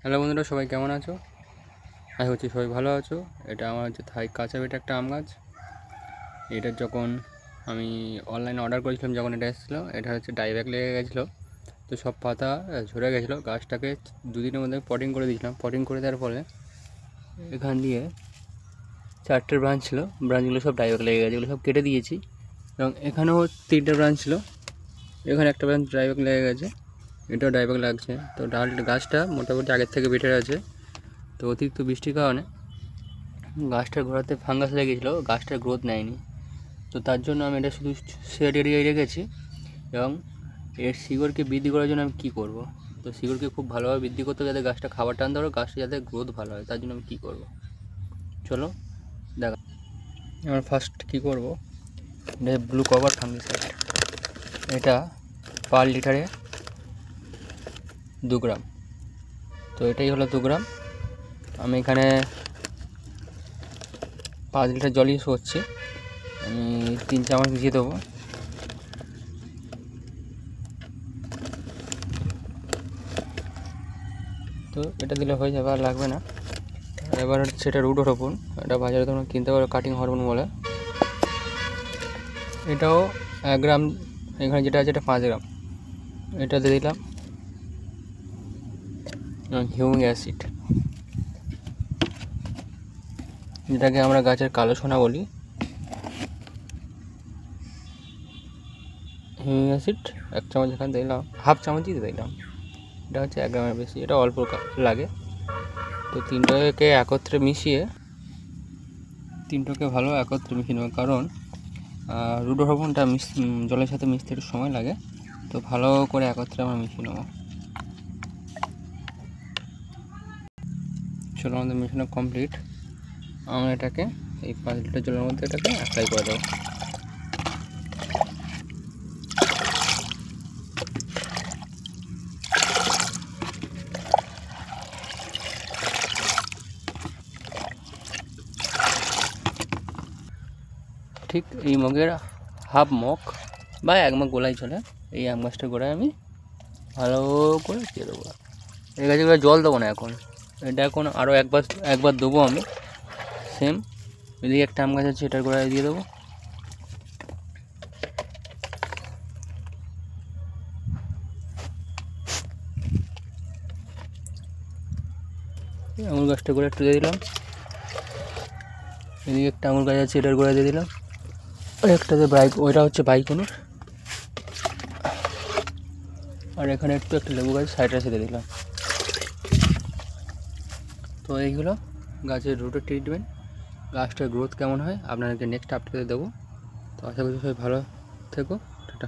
Hello বন্ধুরা, সবাই কেমন আছো? আশা করছি সবাই ভালো আছো। এটা আমার হচ্ছে থাই কাঁচা বেটে একটা আম গাছ। এটা যখন আমি অনলাইনে অর্ডার করেছিলাম, যখন এটা এসেছিলো, এটা হচ্ছে ডাইব্যাক লেগে গেছিলো। তো সব পাতা ঝরে গেছিলো। গাছটাকে দুদিনের মধ্যে পটিং করে দিয়েছিলাম। পটিং করে দেওয়ার পরে এখান দিয়ে 4টে ব্রাঞ্চ ছিল, ব্রাঞ্চগুলো সব ডাইব্যাক লেগে গেছে, এগুলো সব কেটে দিয়েছি। এবং এখানেও 3টে ব্রাঞ্চ ছিল, এখানে একটা ব্রাঞ্চ ডাইব্যাক লেগে গেছে, এটাও ডাইব্যাক লাগছে। তো গাছটা মোটামুটি আগের থেকে বেটার আছে। তো অতিরিক্ত বৃষ্টির কারণে গাছটার গোড়াতে ফাঙ্গাস লেগেছিলো, গাছটার গ্রোথ নেয়নি। তো তার জন্য আমি এটা শুধু শেড এরিয়ায় রেখেছি। এবং এর শিকড়কে বৃদ্ধি করার জন্য আমি কী করব? তো শিকড়কে খুব ভালোভাবে বৃদ্ধি করতে হবে, যাতে গাছটা খাবার টানতে পারো, গাছটা যাতে গ্রোথ ভালো হয়। তার জন্য আমি কী করব, চলো দেখা। আমার ফার্স্ট কী করব, এটা ব্লু কভার ফাঙ্গিসাইড। এটা পার লিটারে 2 গ্রাম। তো এটাই হলো 2 গ্রাম। আমি এখানে 5 লিটার জল ইউজ করছি। আমি 3 চামচ মিশিয়ে দেবো। তো এটা দিলে হয়ে যাবে, আর লাগবে না। এবার হচ্ছে এটা রুডোরোপন। এটা বাজারে তোমরা কিনতে পারো কাটিং হরমোন বলে। এটাও 1 গ্রাম, এখানে যেটা আছে এটা 5 গ্রাম। এটা দিয়ে দিলাম হিউমিক অ্যাসিড, যেটাকে আমরা গাছের কালো সোনা বলি। হিউমিক অ্যাসিড 1 চামচ এখানে দিলাম, হাফ চামচই দিয়ে দিলাম। এটা হচ্ছে 1 গ্রামের বেশি, এটা অল্প লাগে। তো তিনটাকে ভালো একত্রে মিশিয়ে নেবে, কারণ রুডোরোপনটা জলের সাথে মিশতে একটু সময় লাগে। তো ভালো করে একত্রে আমরা মিশিয়ে নেবো। চলো, আমাদের মেশানো কমপ্লিট। আমরা এটাকে এই 5 লিটার জলের মধ্যে এটাকে অ্যাপ্লাই করে দেবো। ঠিক এই মগের হাফ মগ বা 1 মগ গোলাই চলে, এই আম গাছটার গোড়ায় আমি ভালো করে দিয়ে দেবো। এই গাছগুলো জল দেবো না এখন, এটা এখন আরও একবার দেবো আমি। সেম এদিকে একটা আম গাছ আছে, এটার গোড়ায় দিয়ে দেবো। আঙুর গাছটা গোড়ায় একটু দিয়ে দিলাম। এদিকে একটা আঙুর গাছ আছে, এটার গোড়ায় দিয়ে দিলাম। একটাতে ওইটা হচ্ছে বাইকনুর। আর এখানে একটা লেবু গাছ সাইডে দিয়ে দিলাম। তো এইগুলো গাছের রুটের ট্রিটমেন্ট। গাছটার গ্রোথ কেমন হয় আপনাদেরকে নেক্সট আপডেটে দেবো। তো আশা করি সবাই ভালো থেকো। টাটা।